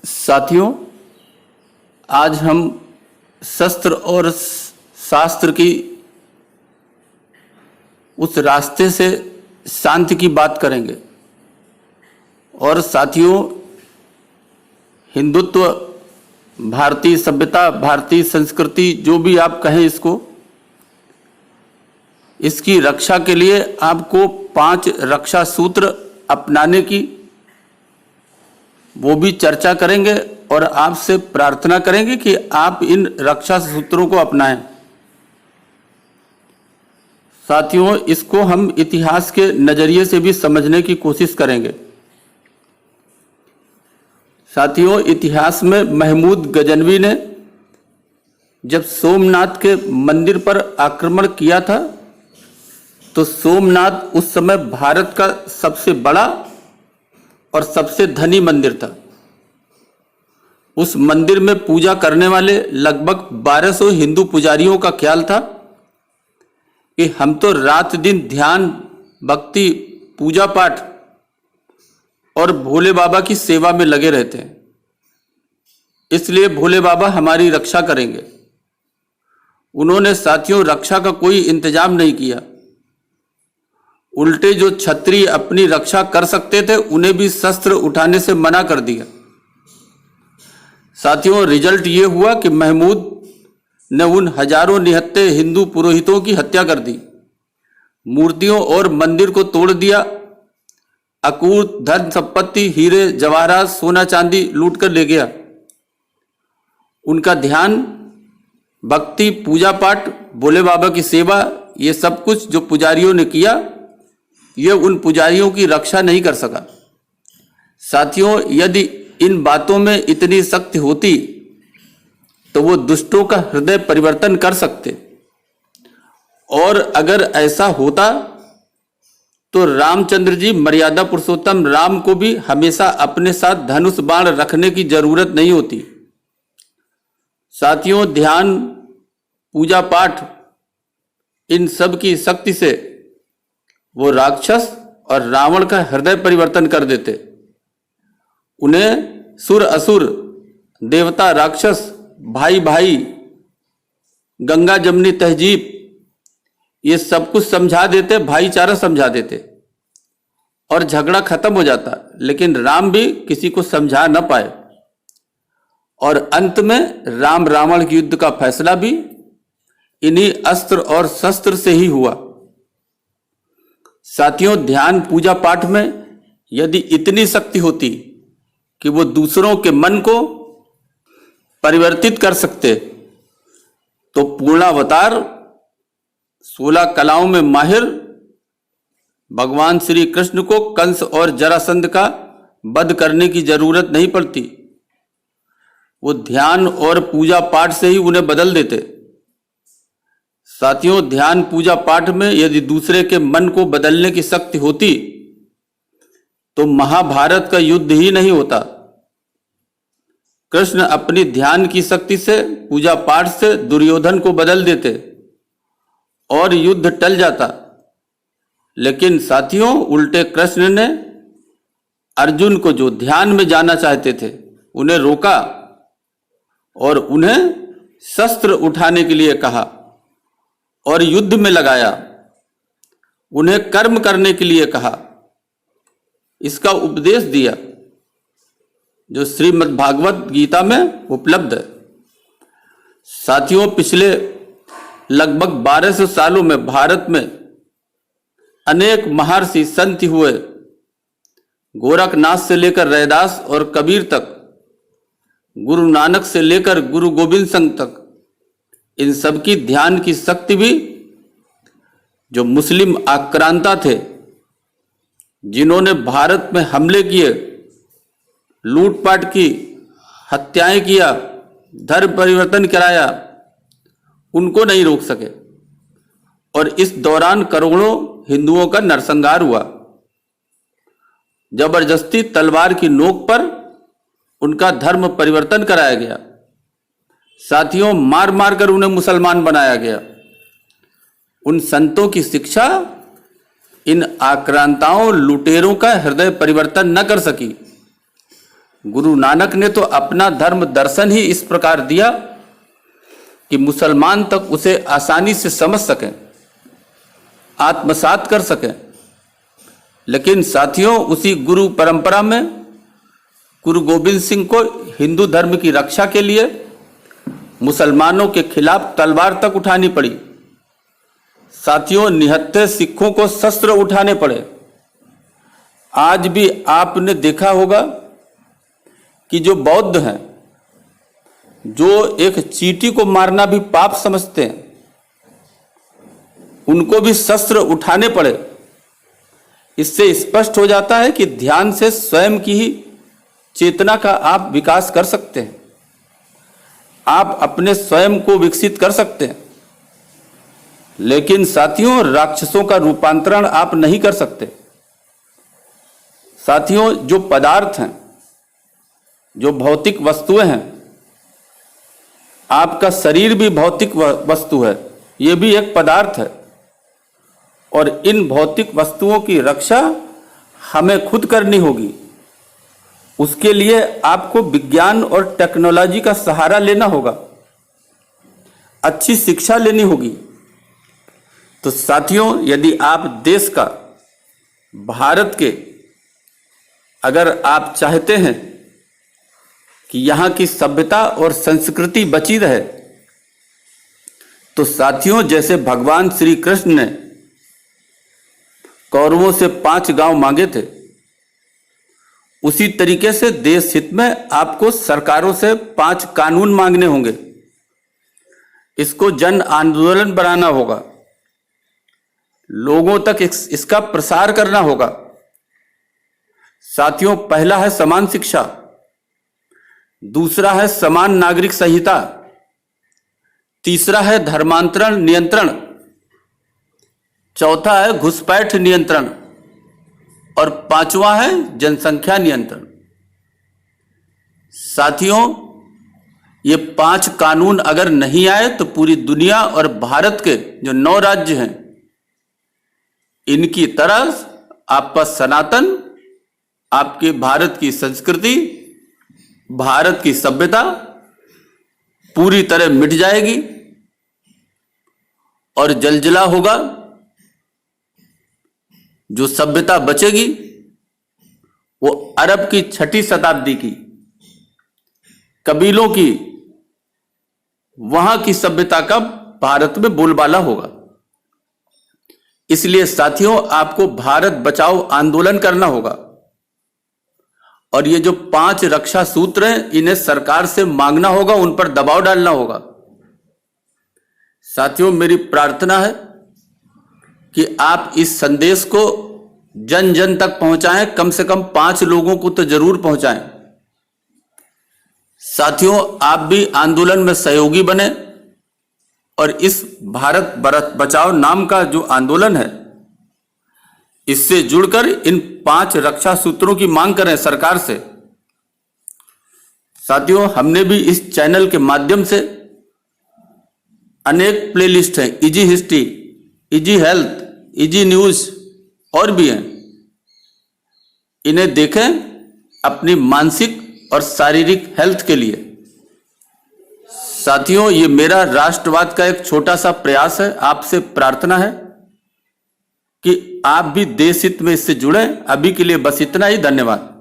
साथियों, आज हम शस्त्र और शास्त्र की उस रास्ते से शांति की बात करेंगे। और साथियों, हिंदुत्व, भारतीय सभ्यता, भारतीय संस्कृति, जो भी आप कहें इसको, इसकी रक्षा के लिए आपको 5 रक्षा सूत्र अपनाने की वो भी चर्चा करेंगे और आपसे प्रार्थना करेंगे कि आप इन रक्षा सूत्रों को अपनाएं। साथियों, इसको हम इतिहास के नजरिए से भी समझने की कोशिश करेंगे। साथियों, इतिहास में महमूद गजनवी ने जब सोमनाथ के मंदिर पर आक्रमण किया था, तो सोमनाथ उस समय भारत का सबसे बड़ा और सबसे धनी मंदिर था। उस मंदिर में पूजा करने वाले लगभग 1200 हिंदू पुजारियों का ख्याल था कि हम तो रात दिन ध्यान, भक्ति, पूजा पाठ और भोले बाबा की सेवा में लगे रहते हैं, इसलिए भोले बाबा हमारी रक्षा करेंगे। उन्होंने साथियों रक्षा का कोई इंतजाम नहीं किया। उल्टे जो क्षत्रिय अपनी रक्षा कर सकते थे, उन्हें भी शस्त्र उठाने से मना कर दिया। साथियों, रिजल्ट ये हुआ कि महमूद ने उन हजारों निहत्थे हिंदू पुरोहितों की हत्या कर दी, मूर्तियों और मंदिर को तोड़ दिया, अकूत धन संपत्ति, हीरे जवाहरात, सोना चांदी लूट कर ले गया। उनका ध्यान, भक्ति, पूजा पाठ, भोले बाबा की सेवा, ये सब कुछ जो पुजारियों ने किया, ये उन पुजारियों की रक्षा नहीं कर सका। साथियों, यदि इन बातों में इतनी शक्ति होती तो वो दुष्टों का हृदय परिवर्तन कर सकते, और अगर ऐसा होता तो रामचंद्र जी, मर्यादा पुरुषोत्तम राम को भी हमेशा अपने साथ धनुष बाण रखने की जरूरत नहीं होती। साथियों, ध्यान, पूजा पाठ, इन सब की शक्ति से वो राक्षस और रावण का हृदय परिवर्तन कर देते। उन्हें सुर असुर, देवता राक्षस, भाई भाई, गंगा जमनी तहजीब, ये सब कुछ समझा देते, भाईचारा समझा देते और झगड़ा खत्म हो जाता। लेकिन राम भी किसी को समझा न पाए और अंत में राम रावण के युद्ध का फैसला भी इन्हीं अस्त्र और शस्त्र से ही हुआ। साथियों, ध्यान, पूजा पाठ में यदि इतनी शक्ति होती कि वो दूसरों के मन को परिवर्तित कर सकते, तो पूर्णावतार, 16 कलाओं में माहिर भगवान श्री कृष्ण को कंस और जरासंध का वध करने की जरूरत नहीं पड़ती। वो ध्यान और पूजा पाठ से ही उन्हें बदल देते। साथियों, ध्यान, पूजा पाठ में यदि दूसरे के मन को बदलने की शक्ति होती तो महाभारत का युद्ध ही नहीं होता। कृष्ण अपनी ध्यान की शक्ति से, पूजा पाठ से दुर्योधन को बदल देते और युद्ध टल जाता। लेकिन साथियों, उल्टे कृष्ण ने अर्जुन को, जो ध्यान में जाना चाहते थे, उन्हें रोका और उन्हें शस्त्र उठाने के लिए कहा और युद्ध में लगाया। उन्हें कर्म करने के लिए कहा, इसका उपदेश दिया जो श्रीमद् भागवत गीता में उपलब्ध है। साथियों, पिछले लगभग 1200 सालों में भारत में अनेक महर्षि संत हुए। गोरखनाथ से लेकर रैदास और कबीर तक, गुरु नानक से लेकर गुरु गोविंद सिंह तक, इन सब की ध्यान की शक्ति भी जो मुस्लिम आक्रांता थे, जिन्होंने भारत में हमले किए, लूटपाट की, हत्याएं किया, धर्म परिवर्तन कराया, उनको नहीं रोक सके। और इस दौरान करोड़ों हिंदुओं का नरसंहार हुआ। जबरदस्ती तलवार की नोक पर उनका धर्म परिवर्तन कराया गया। साथियों, मार मार कर उन्हें मुसलमान बनाया गया। उन संतों की शिक्षा इन आक्रांताओं, लुटेरों का हृदय परिवर्तन न कर सकी। गुरु नानक ने तो अपना धर्म दर्शन ही इस प्रकार दिया कि मुसलमान तक उसे आसानी से समझ सकें, आत्मसात कर सकें। लेकिन साथियों, उसी गुरु परंपरा में गुरु गोविंद सिंह को हिंदू धर्म की रक्षा के लिए मुसलमानों के खिलाफ तलवार तक उठानी पड़ी। साथियों, निहत्थे सिखों को शस्त्र उठाने पड़े। आज भी आपने देखा होगा कि जो बौद्ध हैं, जो एक चींटी को मारना भी पाप समझते हैं, उनको भी शस्त्र उठाने पड़े। इससे स्पष्ट हो जाता है कि ध्यान से स्वयं की ही चेतना का आप विकास कर सकते हैं, आप अपने स्वयं को विकसित कर सकते हैं। लेकिन साथियों, राक्षसों का रूपांतरण आप नहीं कर सकते। साथियों, जो पदार्थ हैं, जो भौतिक वस्तुएं हैं, आपका शरीर भी भौतिक वस्तु है, ये भी एक पदार्थ है। और इन भौतिक वस्तुओं की रक्षा हमें खुद करनी होगी। उसके लिए आपको विज्ञान और टेक्नोलॉजी का सहारा लेना होगा, अच्छी शिक्षा लेनी होगी। तो साथियों, यदि आप देश का, भारत के, अगर आप चाहते हैं कि यहाँ की सभ्यता और संस्कृति बची रहे, तो साथियों, जैसे भगवान श्री कृष्ण ने कौरवों से 5 गांव मांगे थे, उसी तरीके से देश हित में आपको सरकारों से 5 कानून मांगने होंगे। इसको जन आंदोलन बनाना होगा, लोगों तक इसका प्रसार करना होगा। साथियों, पहला है समान शिक्षा, दूसरा है समान नागरिक संहिता, तीसरा है धर्मांतरण नियंत्रण, चौथा है घुसपैठ नियंत्रण और 5वां है जनसंख्या नियंत्रण। साथियों, ये 5 कानून अगर नहीं आए तो पूरी दुनिया और भारत के जो 9 राज्य हैं, इनकी तरह आपका सनातन, आपके भारत की संस्कृति, भारत की सभ्यता पूरी तरह मिट जाएगी और जलजला होगा। जो सभ्यता बचेगी वो अरब की 6ठी शताब्दी की कबीलों की, वहां की सभ्यता का भारत में बोलबाला होगा। इसलिए साथियों, आपको भारत बचाओ आंदोलन करना होगा और ये जो 5 रक्षा सूत्र हैं, इन्हें सरकार से मांगना होगा, उन पर दबाव डालना होगा। साथियों, मेरी प्रार्थना है कि आप इस संदेश को जन जन तक पहुंचाएं, कम से कम 5 लोगों को तो जरूर पहुंचाएं। साथियों, आप भी आंदोलन में सहयोगी बने और इस भारत बचाओ नाम का जो आंदोलन है, इससे जुड़कर इन 5 रक्षा सूत्रों की मांग करें सरकार से। साथियों, हमने भी इस चैनल के माध्यम से अनेक प्लेलिस्ट हैं, easy history, easy health, easy news और भी हैं। इन्हें देखें अपनी मानसिक और शारीरिक हेल्थ के लिए। साथियों, ये मेरा राष्ट्रवाद का एक छोटा सा प्रयास है। आपसे प्रार्थना है कि आप भी देश हित में इससे जुड़ें। अभी के लिए बस इतना ही। धन्यवाद।